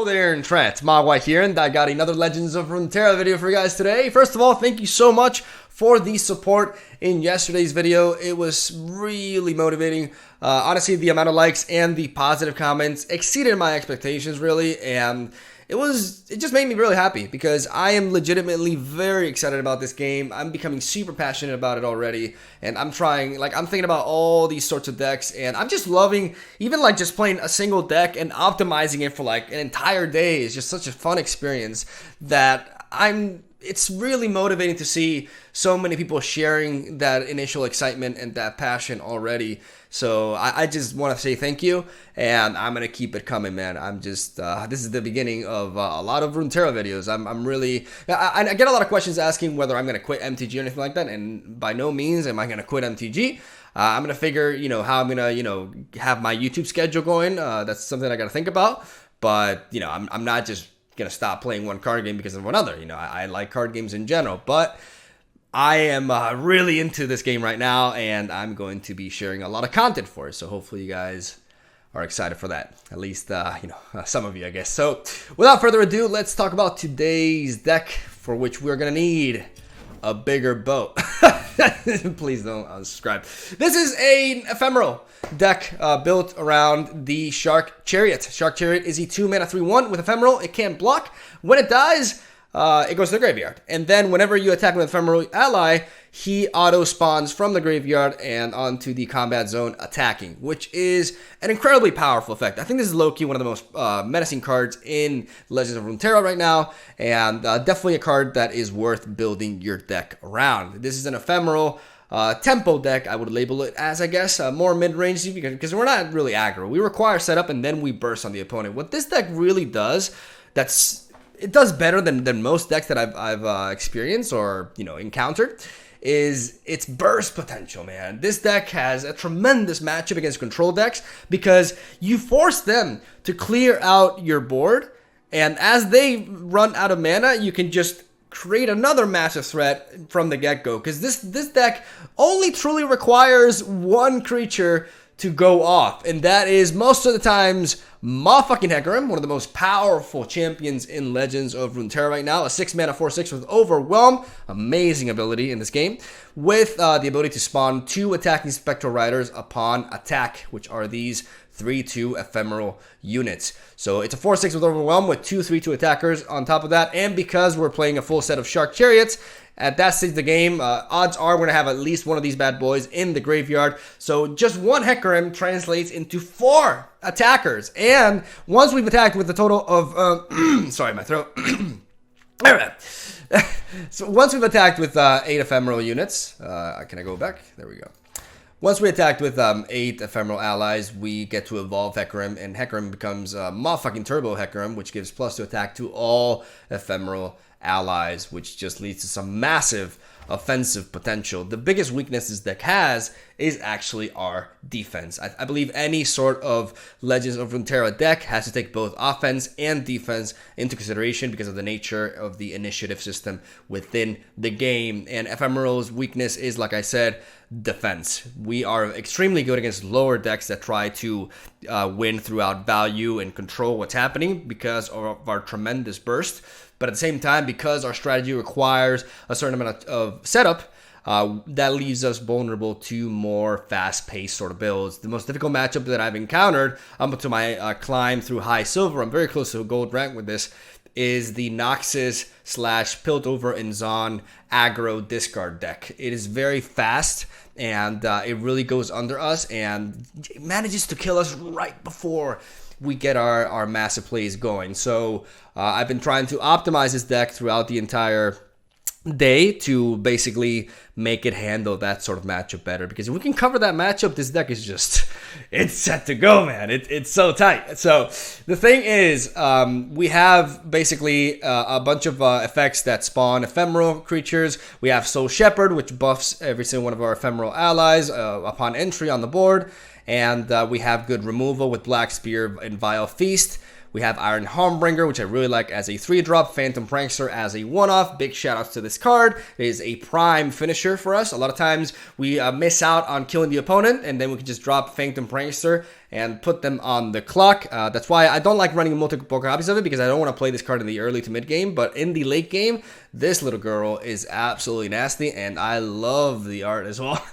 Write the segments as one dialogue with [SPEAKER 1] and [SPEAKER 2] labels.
[SPEAKER 1] Hello there, and Trent. MegaMogwai here, and I got another Legends of Runeterra video for you guys today. First of all, thank you so much for the support in yesterday's video. It was really motivating. Honestly, the amount of likes and the positive comments exceeded my expectations, really, and it just made me really happy because I am legitimately very excited about this game. I'm becoming super passionate about it already, and I'm thinking about all these sorts of decks, and I'm just loving even just playing a single deck and optimizing it for an entire day is just such a fun experience that it's really motivating to see so many people sharing that initial excitement and that passion already. So I just want to say thank you, and I'm going to keep it coming, man. I'm just, this is the beginning of a lot of Runeterra videos. I'm really, I get a lot of questions asking whether I'm going to quit MTG or anything like that, and by no means am I going to quit MTG. I'm going to figure, how I'm going to, have my YouTube schedule going. That's something I got to think about, but, I'm not just going to stop playing one card game because of another. I like card games in general, but I am really into this game right now, and I'm going to be sharing a lot of content for it. So hopefully you guys are excited for that. At least, some of you, I guess. So without further ado, let's talk about today's deck, for which we're going to need a bigger boat. Please don't unsubscribe. This is an Ephemeral deck built around the Shark Chariot. Shark Chariot is a 2-mana 3/1 with Ephemeral. It can't block. When it dies, it goes to the graveyard. And then whenever you attack with an Ephemeral ally, he auto-spawns from the graveyard and onto the combat zone attacking, which is an incredibly powerful effect. I think this is low-key one of the most menacing cards in Legends of Runeterra right now, and definitely a card that is worth building your deck around. This is an Ephemeral tempo deck, I would label it as, I guess, more mid-range, because we're not really aggro. We require setup, and then we burst on the opponent. What this deck really does, it does better than most decks that I've experienced or encountered, is its burst potential, man. This deck has a tremendous matchup against control decks because you force them to clear out your board, and as they run out of mana, you can just create another massive threat from the get-go, because this deck only truly requires one creature to go off, and that is most of the times motherfucking Hecarim, one of the most powerful champions in Legends of Runeterra right now. A 6-mana 4/6 with Overwhelm, amazing ability in this game, with the ability to spawn 2 attacking Spectral Riders upon attack, which are these 3/2 Ephemeral units. So it's a 4/6 with Overwhelm with 2 3/2 attackers on top of that, and because we're playing a full set of Shark Chariots, at that stage of the game, odds are we're going to have at least one of these bad boys in the graveyard. So just one Hecarim translates into 4 attackers. And once we've attacked with a total of... sorry, my throat. So once we've attacked with 8 Ephemeral units... can I go back? There we go. Once we attacked with 8 Ephemeral allies, we get to evolve Hecarim, and Hecarim becomes motherfucking Turbo Hecarim, which gives +2 attack to all Ephemeral allies, which just leads to some massive offensive potential. The biggest weakness this deck has is actually our defense. I believe any sort of Legends of Runeterra deck has to take both offense and defense into consideration because of the nature of the initiative system within the game. And Ephemeral's weakness is, like I said, defense. We are extremely good against lower decks that try to win throughout value and control what's happening because of our tremendous burst. But at the same time, because our strategy requires a certain amount of setup, that leaves us vulnerable to more fast-paced sort of builds. The most difficult matchup that I've encountered up until my climb through high silver, I'm very close to a gold rank with this, is the Noxus / Piltover and Zon aggro discard deck. It is very fast, and it really goes under us and manages to kill us right before we get our massive plays going. So I've been trying to optimize this deck throughout the entire day to basically make it handle that sort of matchup better, because if we can cover that matchup, this deck is just, it's set to go, man. It's so tight. So the thing is, we have basically a bunch of effects that spawn ephemeral creatures. We have Soul Shepherd, which buffs every single one of our ephemeral allies upon entry on the board, and we have good removal with Black Spear and Vile Feast. We have Iron Harmbringer, which I really like as a 3-drop. Phantom Prankster as a 1-off. Big shout outs to this card. It is a prime finisher for us. A lot of times we miss out on killing the opponent, and then we can just drop Phantom Prankster and put them on the clock. That's why I don't like running multiple copies of it, because I don't want to play this card in the early to mid game. But in the late game, this little girl is absolutely nasty, and I love the art as well.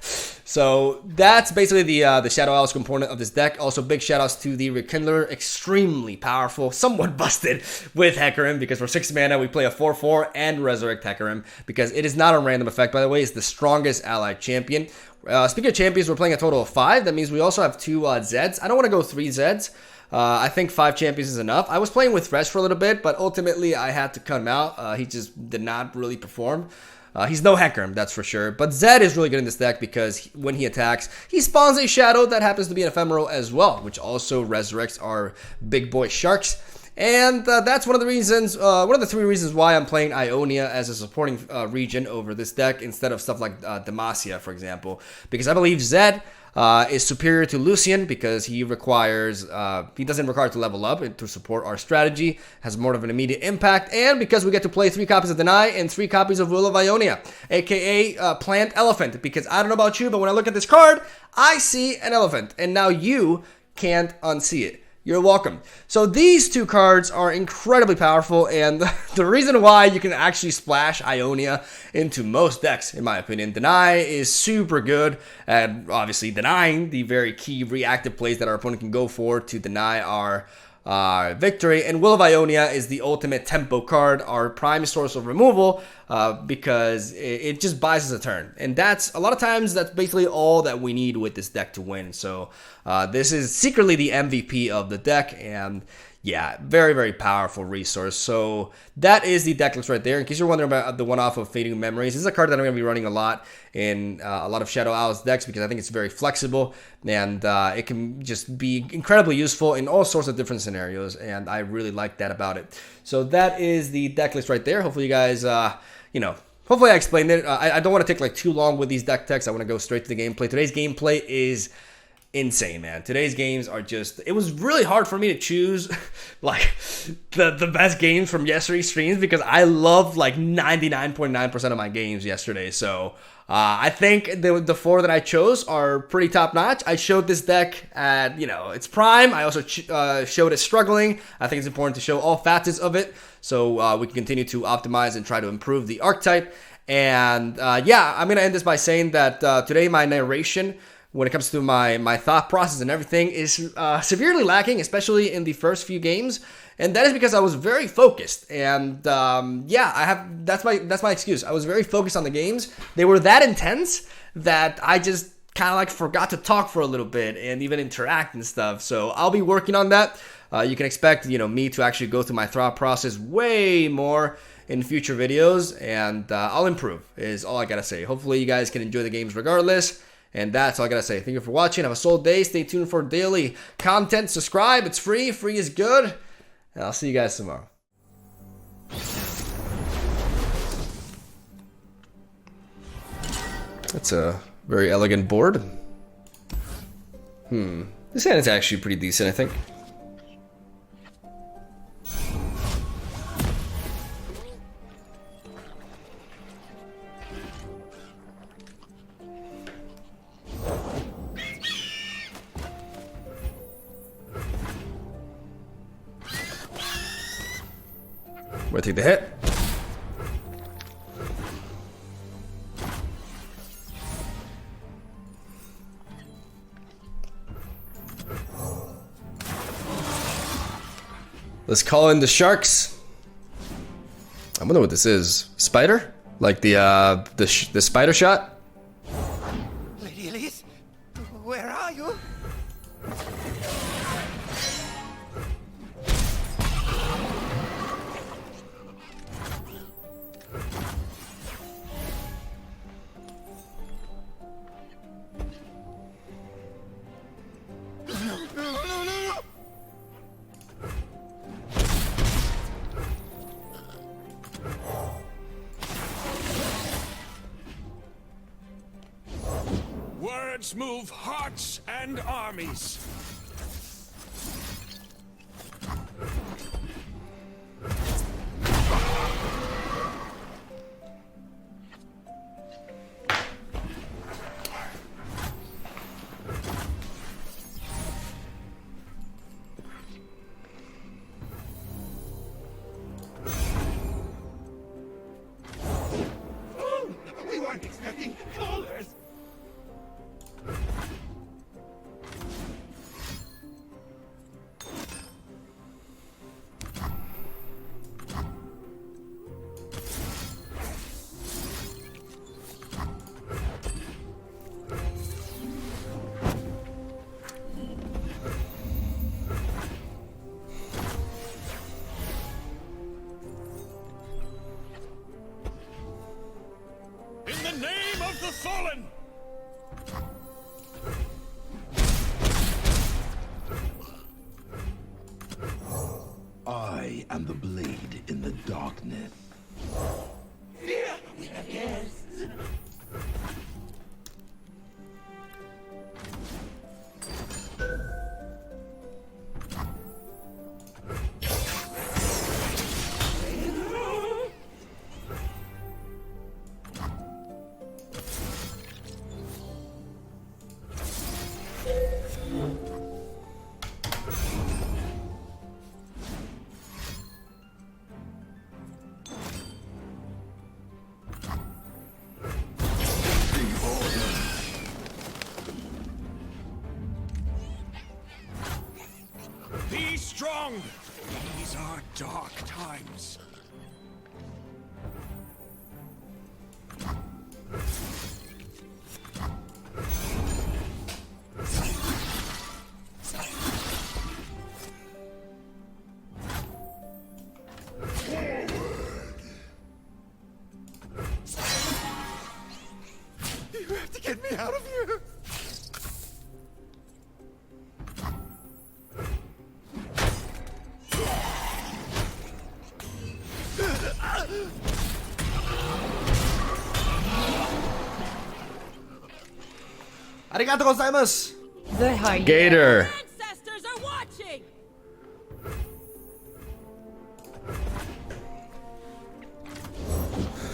[SPEAKER 1] So that's basically the Shadow Owls component of this deck. Also, big shout outs to the Rekindler. Extremely powerful, somewhat busted with Hecarim, because for 6 mana we play a 4/4 and resurrect Hecarim, because it is not a random effect, by the way. It's the strongest allied champion. Speaking of champions, we're playing a total of 5. That means we also have 2 Zeds. I don't want to go 3 Zeds. I think 5 champions is enough. I was playing with Thresh for a little bit, but ultimately I had to cut him out. He just did not really perform. He's no Hecarim, that's for sure. But Zed is really good in this deck, because when he attacks, he spawns a Shadow that happens to be an Ephemeral as well, which also resurrects our big boy Sharks. And that's one of the reasons, one of the 3 reasons why I'm playing Ionia as a supporting region over this deck instead of stuff like Demacia, for example. Because I believe Zed is superior to Lucian, because he doesn't require to level up to support our strategy, has more of an immediate impact, and because we get to play 3 copies of Deny and 3 copies of Will of Ionia, aka Plant Elephant. Because I don't know about you, but when I look at this card, I see an elephant, and now you can't unsee it. You're welcome. So these 2 cards are incredibly powerful, and the reason why you can actually splash Ionia into most decks, in my opinion. Deny is super good at obviously denying the very key reactive plays that our opponent can go for to deny our victory, and Will of Ionia is the ultimate tempo card, our prime source of removal, because it just buys us a turn, and that's a lot of times that's basically all that we need with this deck to win. So this is secretly the MVP of the deck, and yeah, very, very powerful resource. So that is the deck list right there. In case you're wondering about the one-off of Fading Memories, this is a card that I'm going to be running a lot in a lot of Shadow Owls decks, because I think it's very flexible, and it can just be incredibly useful in all sorts of different scenarios, and I really like that about it. So that is the deck list right there. Hopefully you guys, hopefully I explained it. I don't want to take like too long with these deck techs. I want to go straight to the gameplay. Today's gameplay is insane, man. Today's games are just, it was really hard for me to choose like the best games from yesterday's streams, because I loved like 99.9% of my games yesterday. So I think the 4 that I chose are pretty top notch. I showed this deck at, its prime. I also showed it struggling. I think it's important to show all facets of it, so we can continue to optimize and try to improve the archetype. And yeah, I'm gonna end this by saying that today my narration, when it comes to my thought process and everything, is severely lacking, especially in the first few games, and that is because I was very focused. And yeah, that's my excuse. I was very focused on the games. They were that intense that I just kind of like forgot to talk for a little bit and even interact and stuff. So I'll be working on that. You can expect me to actually go through my thought process way more in future videos, and I'll improve, is all I gotta say. Hopefully you guys can enjoy the games regardless. And that's all I gotta say. Thank you for watching. Have a soul day. Stay tuned for daily content. Subscribe. It's free. Free is good. And I'll see you guys tomorrow. That's a very elegant board. This hand is actually pretty decent, I think. We're gonna take the hit. Let's call in the Sharks. I wonder what this is. Spider? Like the spider shot?
[SPEAKER 2] Lady Elise, where are you?
[SPEAKER 3] Words move hearts and armies. fallen!
[SPEAKER 4] I am the blade in the darkness.
[SPEAKER 3] Be strong! These are dark times.
[SPEAKER 2] You have to get me out of here.
[SPEAKER 1] Arigato gozaimasu.
[SPEAKER 5] The hyena.
[SPEAKER 1] Gator.
[SPEAKER 5] Ancestors are watching.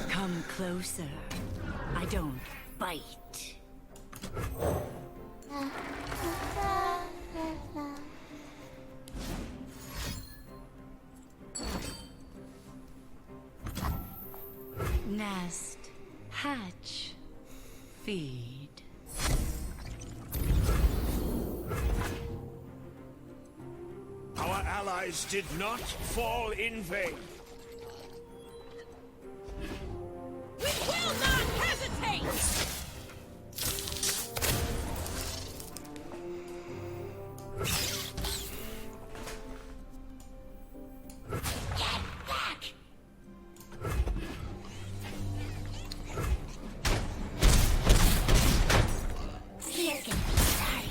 [SPEAKER 5] Come closer. I don't bite. Nest, hatch, feed.
[SPEAKER 3] Our allies did not fall in vain.
[SPEAKER 5] We will not hesitate! Get back! You're gonna be sorry.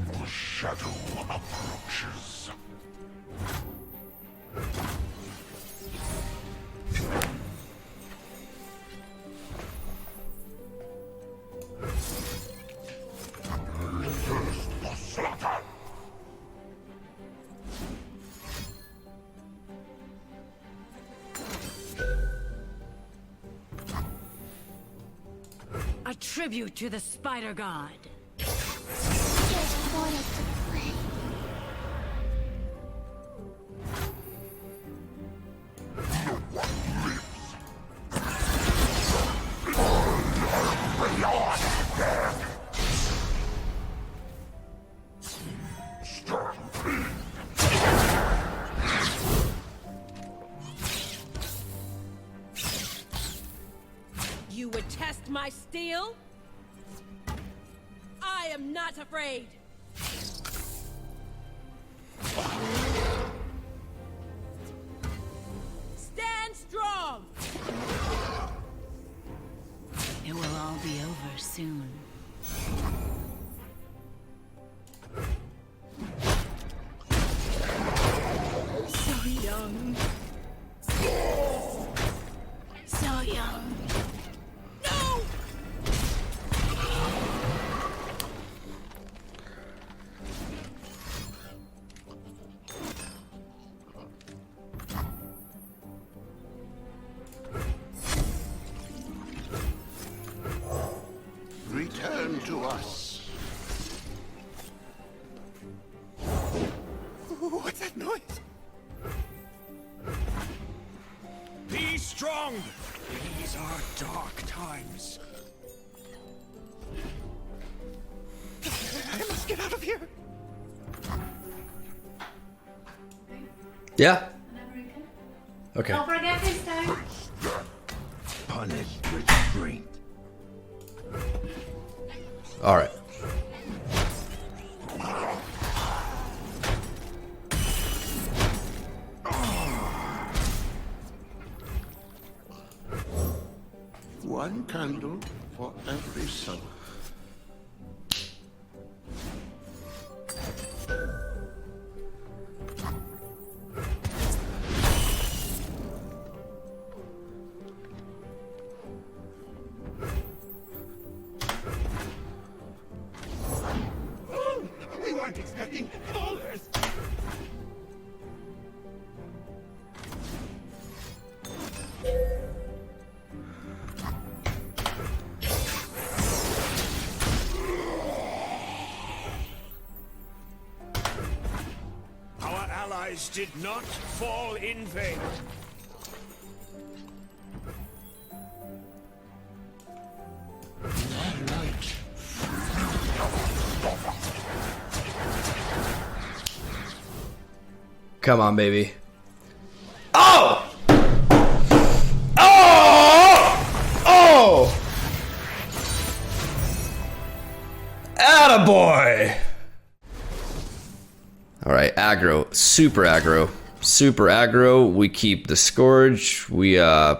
[SPEAKER 4] The shadow approaches. I thirst for slaughter.
[SPEAKER 5] A tribute to the spider god.
[SPEAKER 6] Just wanted to play.
[SPEAKER 5] You would test my steel? I am not afraid. Stand strong. It will all be over soon. So young. So young. No!
[SPEAKER 4] Return to us.
[SPEAKER 2] What's that noise?
[SPEAKER 3] Be strong! These are dark times.
[SPEAKER 2] I must get out of here.
[SPEAKER 1] Yeah. Okay.
[SPEAKER 6] Don't forget this time.
[SPEAKER 4] Punish restraint.
[SPEAKER 1] All right.
[SPEAKER 4] One candle for every soul.
[SPEAKER 2] We weren't expecting all this.
[SPEAKER 3] Our allies did not fall in vain.
[SPEAKER 1] Come on, baby. Oh! Oh! Oh! Attaboy! Alright, aggro. Super aggro. Super aggro. We keep the Scourge. We, I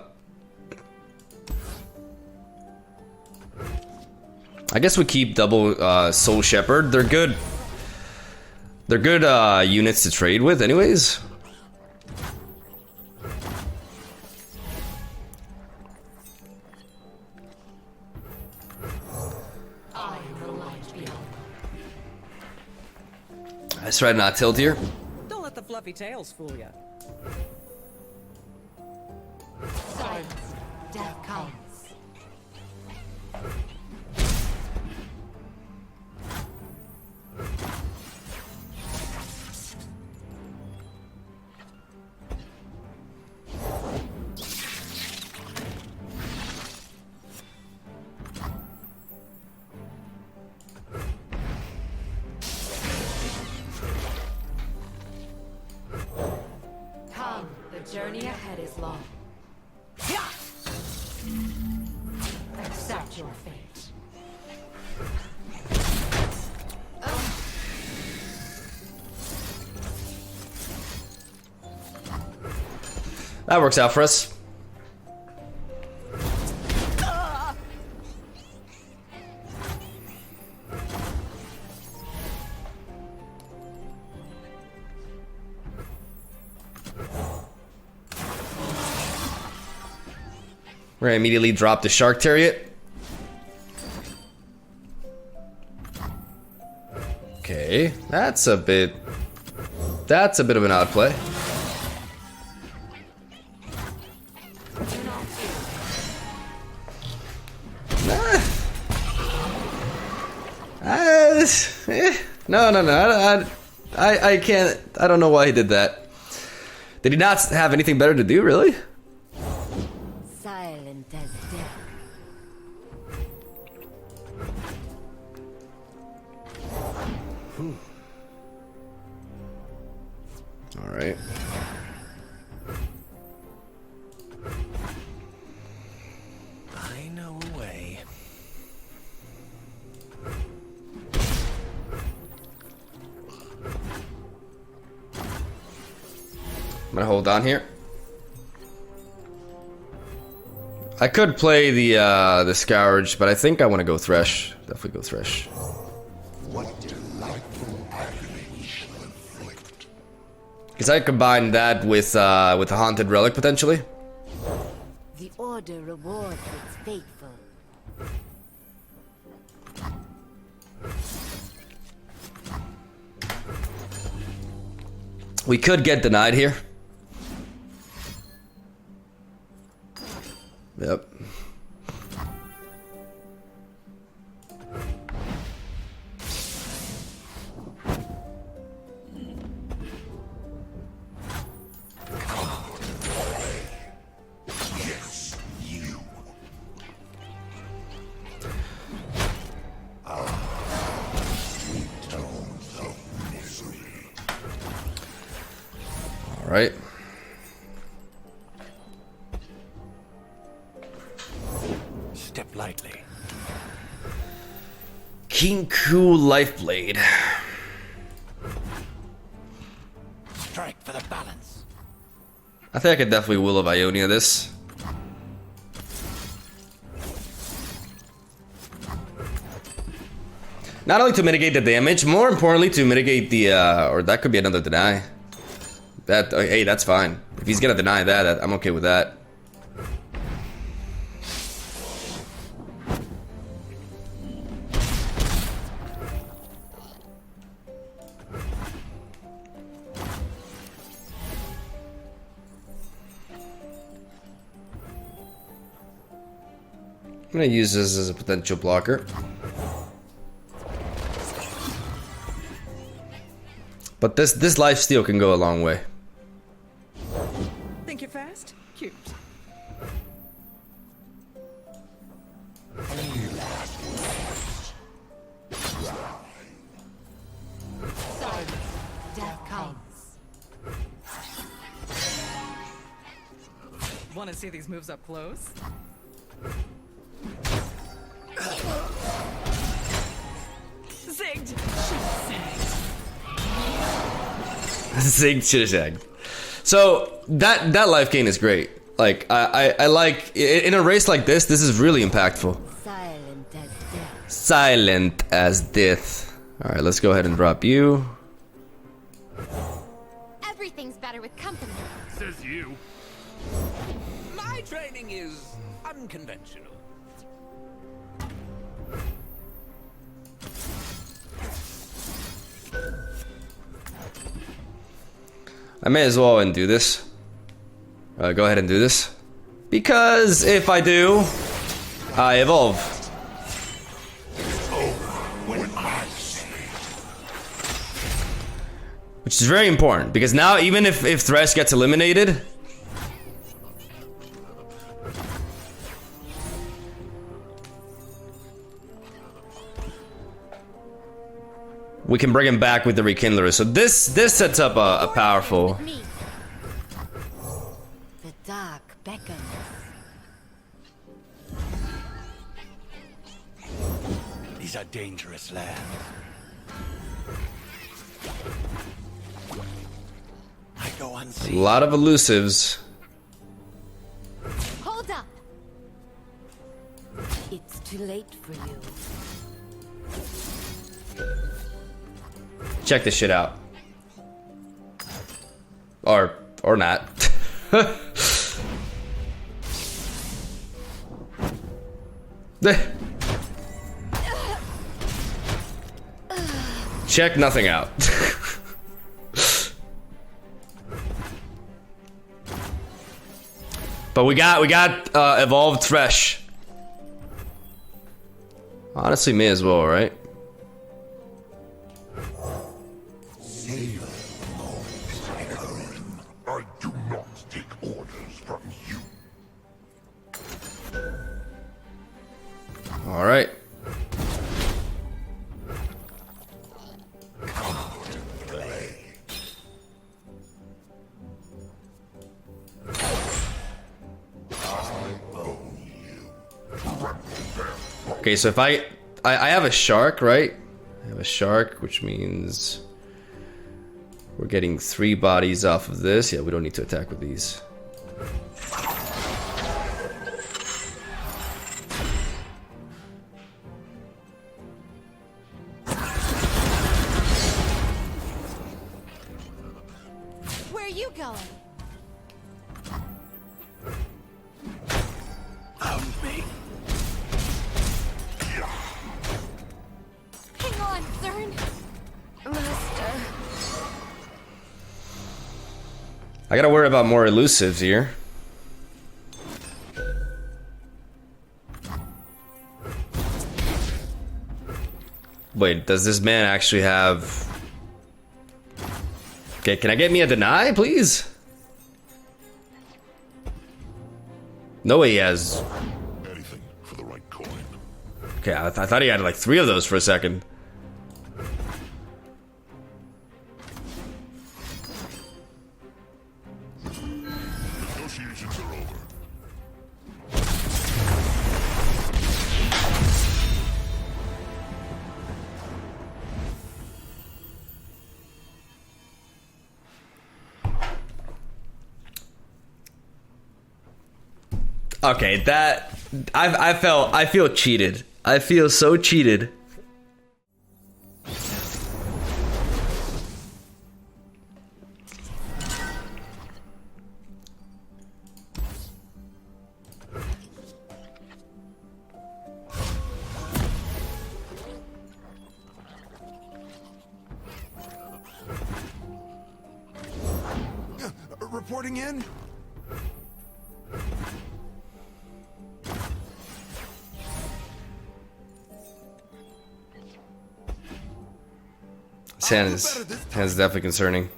[SPEAKER 1] guess we keep double, Soul Shepherd. They're good. They're good, units to trade with anyways. Let's try to not tilt here.
[SPEAKER 7] Don't let the fluffy tails fool you.
[SPEAKER 8] Silence. Death comes. Come, the journey ahead is long. Accept your fate.
[SPEAKER 1] That works out for us. We're gonna immediately drop the Shark Chariot. Okay, that's a bit of an odd play. No. I can't. I don't know why he did that. Did he not have anything better to do, really?
[SPEAKER 8] Silent as death.
[SPEAKER 1] All right.
[SPEAKER 3] I know a way.
[SPEAKER 1] I'm gonna hold on here. I could play the Scourge, but I think I want to go Thresh. Definitely go Thresh.
[SPEAKER 4] What delightful agony shall inflict.
[SPEAKER 1] Because I combine that with a Haunted Relic potentially.
[SPEAKER 8] The Order rewards its faithful.
[SPEAKER 1] We could get denied here. Yep.
[SPEAKER 4] Yes, you. Sweet tones of misery.
[SPEAKER 1] All right.
[SPEAKER 3] Step lightly.
[SPEAKER 1] Kinku Lifeblade.
[SPEAKER 3] Strike for the balance.
[SPEAKER 1] I think I could definitely Will of Ionia this. Not only to mitigate the damage, more importantly to mitigate the, or that could be another deny. That, hey, that's fine. If he's gonna deny that, I'm okay with that. I'm gonna use this as a potential blocker. But this lifesteal can go a long way.
[SPEAKER 7] Think you're fast? Cute.
[SPEAKER 8] Death comes.
[SPEAKER 7] Want to see these moves up close? Zigged.
[SPEAKER 1] Zig shizag. So that life gain is great. Like I like in a race like this is really impactful.
[SPEAKER 8] Silent as death.
[SPEAKER 1] Silent as death. All right, let's go ahead and drop you.
[SPEAKER 6] Everything's better with company.
[SPEAKER 2] Says you.
[SPEAKER 3] My training is unconventional.
[SPEAKER 1] I may as well undo this. Go ahead and do this. Because if I do, I evolve. Which is very important, because now even if Thresh gets eliminated, we can bring him back with the Rekindler. So this sets up a powerful...
[SPEAKER 8] The dark beckons.
[SPEAKER 3] These are dangerous lands. I go
[SPEAKER 1] A
[SPEAKER 3] unseen.
[SPEAKER 1] lot of elusives.
[SPEAKER 6] Hold up.
[SPEAKER 8] It's too late for you.
[SPEAKER 1] Check this shit out. Or not. Check nothing out. But we got evolved Thresh. Honestly, may as well, right?
[SPEAKER 4] I do not take orders from you.
[SPEAKER 1] All right. Okay, so if I have a shark, right? I have a shark, which means we're getting 3 bodies off of this. Yeah, we don't need to attack with these.
[SPEAKER 6] Where are you going? Hang on, Zern. Master.
[SPEAKER 1] I gotta worry about more elusives here. Wait, does this man actually have... Okay, can I get me a deny, please? No way he has...
[SPEAKER 4] Anything for the right coin.
[SPEAKER 1] Okay, I thought he had like 3 of those for a second.
[SPEAKER 4] Negotiations are over.
[SPEAKER 1] Okay, that... I feel cheated. I feel so cheated.
[SPEAKER 3] teleporting in?
[SPEAKER 1] His hand is definitely concerning.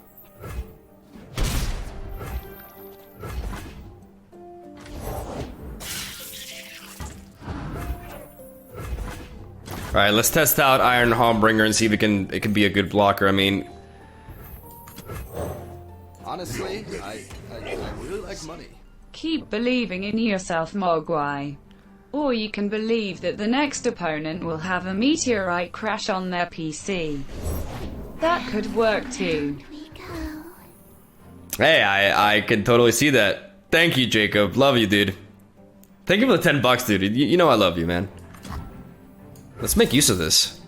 [SPEAKER 1] Alright, let's test out Iron Hallbringer and see if it can be a good blocker. I mean, honestly, I really like money.
[SPEAKER 9] Keep believing in yourself, Mogwai. Or you can believe that the next opponent will have a meteorite crash on their PC. That could work too.
[SPEAKER 1] Hey, I can totally see that. Thank you, Jacob. Love you, dude. Thank you for the $10, dude. You know I love you, man. Let's make use of this.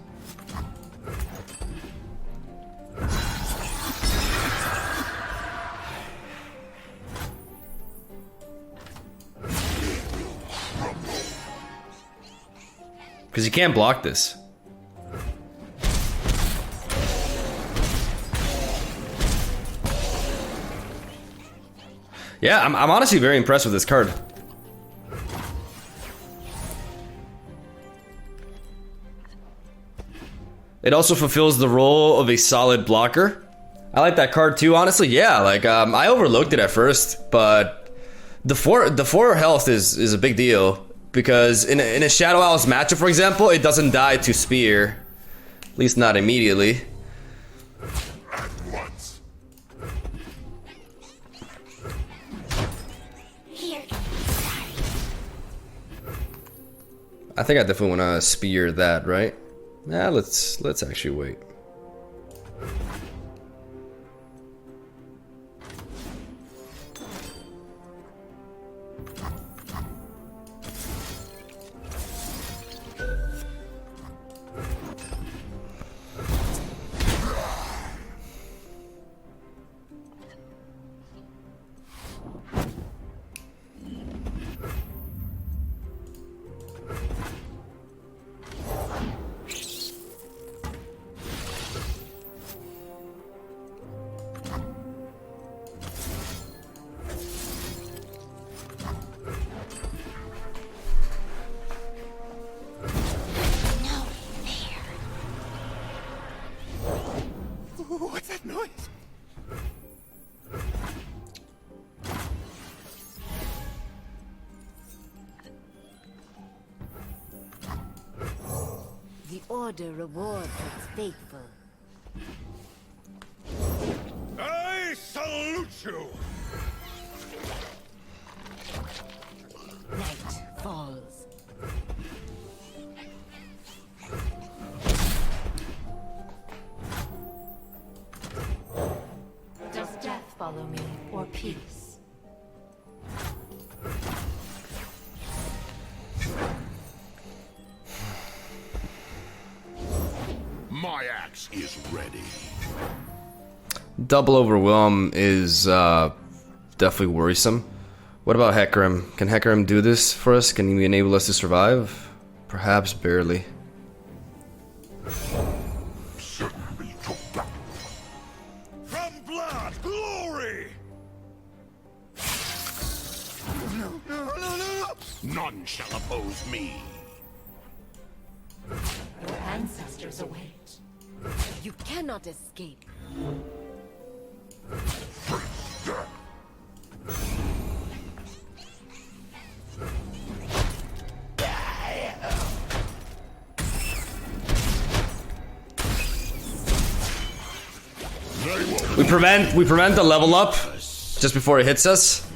[SPEAKER 1] Because you can't block this. Yeah, I'm honestly very impressed with this card. It also fulfills the role of a solid blocker. I like that card too, honestly. Yeah, like I overlooked it at first, but the four health is a big deal because in a Shadow Owl's matchup, for example, it doesn't die to spear, at least not immediately. I think I definitely want to spear that, right? Nah, let's actually wait.
[SPEAKER 3] What's that noise?
[SPEAKER 8] The Order rewards its faithful.
[SPEAKER 3] I salute you!
[SPEAKER 8] Night falls. Does death follow me, or peace?
[SPEAKER 4] My axe is ready.
[SPEAKER 1] Double Overwhelm is definitely worrisome. What about Hecarim? Can Hecarim do this for us? Can he enable us to survive? Perhaps barely.
[SPEAKER 3] From blood, glory! No, no, no, no!
[SPEAKER 4] None shall oppose me.
[SPEAKER 8] Your ancestors await. You cannot escape.
[SPEAKER 1] We prevent the level up just before it hits us.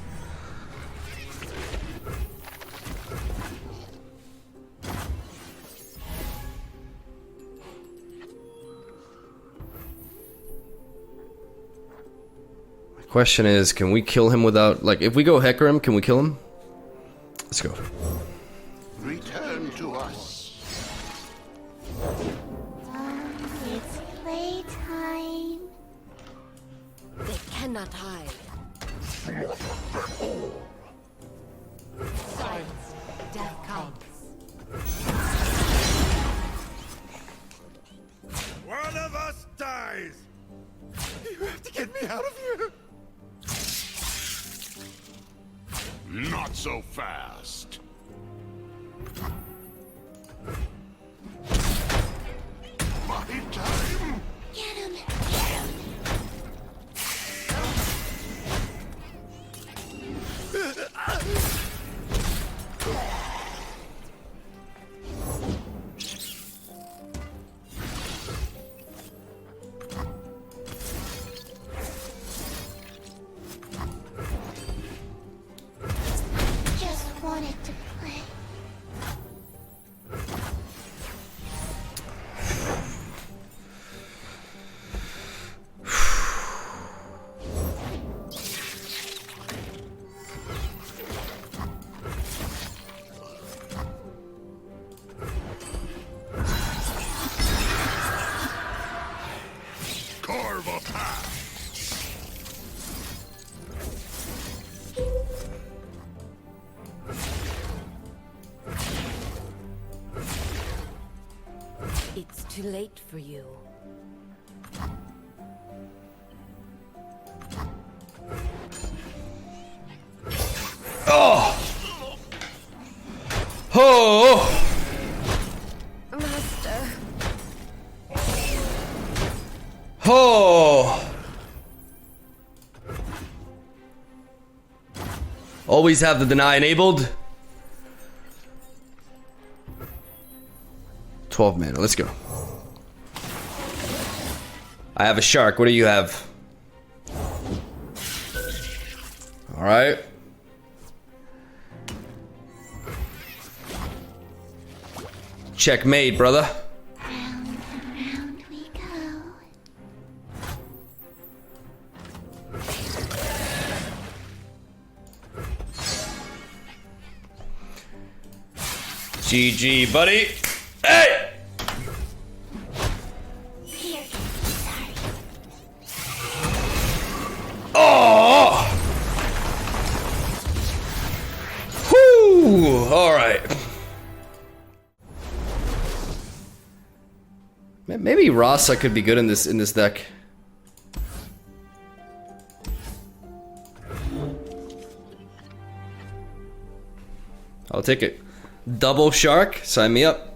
[SPEAKER 1] Question is, can we kill him without, like, if we go Hecarim, can we kill him? Let's go.
[SPEAKER 4] Return to us.
[SPEAKER 6] It's playtime.
[SPEAKER 8] They cannot hide. Silence. Death comes.
[SPEAKER 3] One of us dies! You have to get me out of here!
[SPEAKER 4] so fast. My time.
[SPEAKER 6] Get him! Just wanted to play.
[SPEAKER 4] Carve a path.
[SPEAKER 8] It's too late for you.
[SPEAKER 1] Oh!
[SPEAKER 8] Master.
[SPEAKER 1] Oh! Always have the deny enabled. 12 mana, let's go. I have a shark, what do you have? Alright. Checkmate, brother.
[SPEAKER 6] Round and round we go.
[SPEAKER 1] GG, buddy. Hey!
[SPEAKER 6] Here, sorry.
[SPEAKER 1] Oh! Whoo! Alright. Maybe Rasa could be good in this deck. I'll take it. Double shark, sign me up.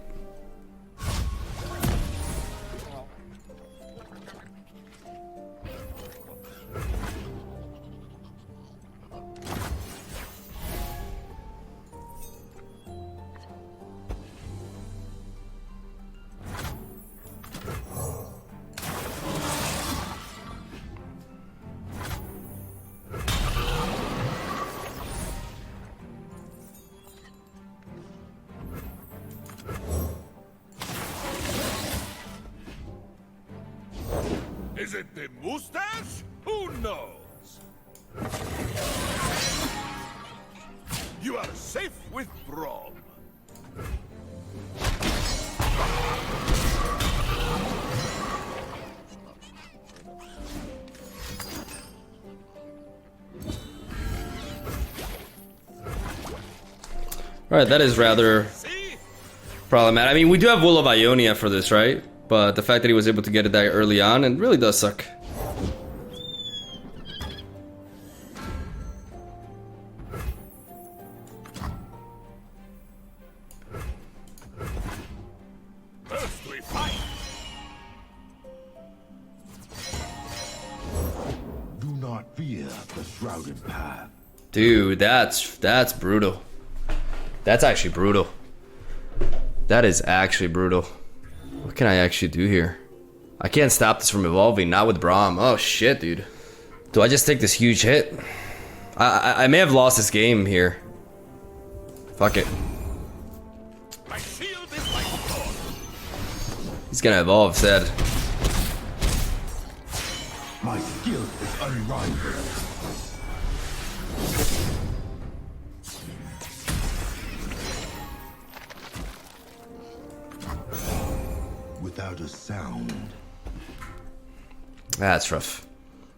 [SPEAKER 3] Is it the mustache? Who knows? You are safe with Brom.
[SPEAKER 1] Alright, that is rather problematic. I mean, we do have Will of Ionia for this, right? But the fact that he was able to get it that early on, it really does suck.
[SPEAKER 3] First we fight.
[SPEAKER 2] Do not fear the shrouded path.
[SPEAKER 1] Dude, that's brutal. That's actually brutal. That is actually brutal. What can I actually do here? I can't stop this from evolving, not with Braum. Oh shit, dude. Do I just take this huge hit? I may have lost this game here. Fuck it.
[SPEAKER 3] My shield is like thorn.
[SPEAKER 1] He's gonna evolve, said.
[SPEAKER 2] My skill is unrivaled. Without a sound.
[SPEAKER 1] That's rough.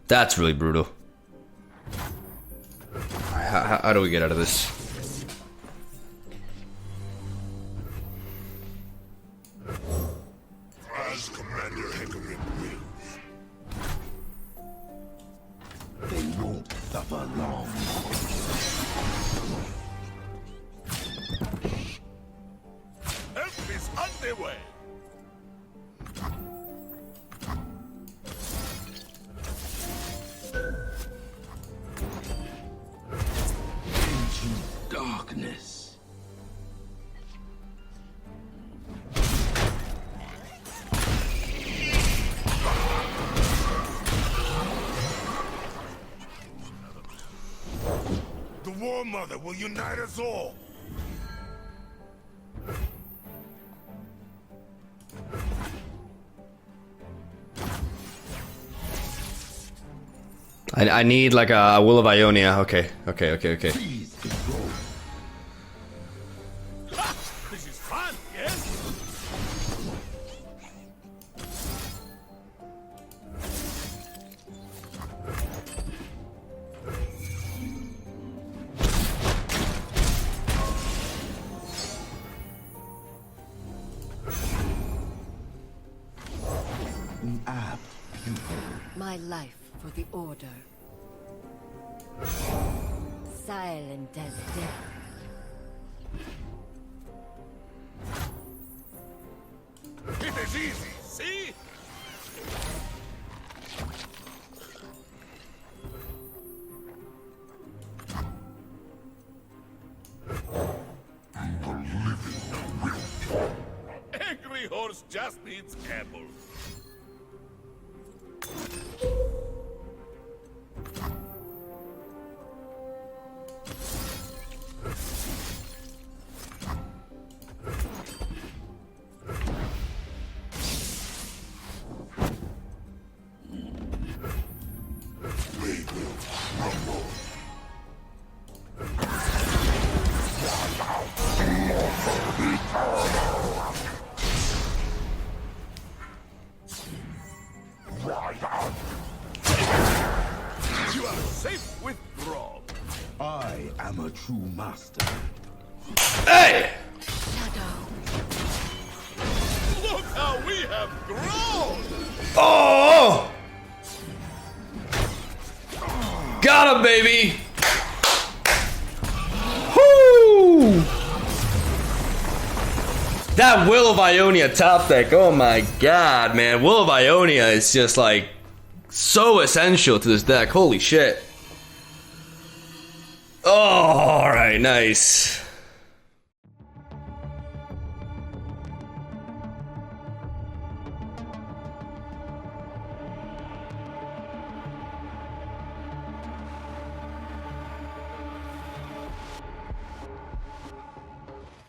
[SPEAKER 1] That's really brutal. How do we get out of this?
[SPEAKER 4] As Commander Hecarim wills.
[SPEAKER 2] They won't suffer long.
[SPEAKER 4] War Mother will unite us all.
[SPEAKER 1] I need like a Will of Ionia. Okay.
[SPEAKER 2] Seize control.
[SPEAKER 3] This is fun, yes?
[SPEAKER 2] Apt pupil.
[SPEAKER 8] My life for the Order. Silent as death.
[SPEAKER 3] It is easy, see? Angry horse just needs amble. You are safe with Thrall.
[SPEAKER 2] I am a true master.
[SPEAKER 1] Hey!
[SPEAKER 3] Look how we have grown!
[SPEAKER 1] Oh! Got him, baby! Whoo! That Will of Ionia top deck, oh my god, man. Will of Ionia is just like so essential to this deck. Holy shit. Oh, alright, nice.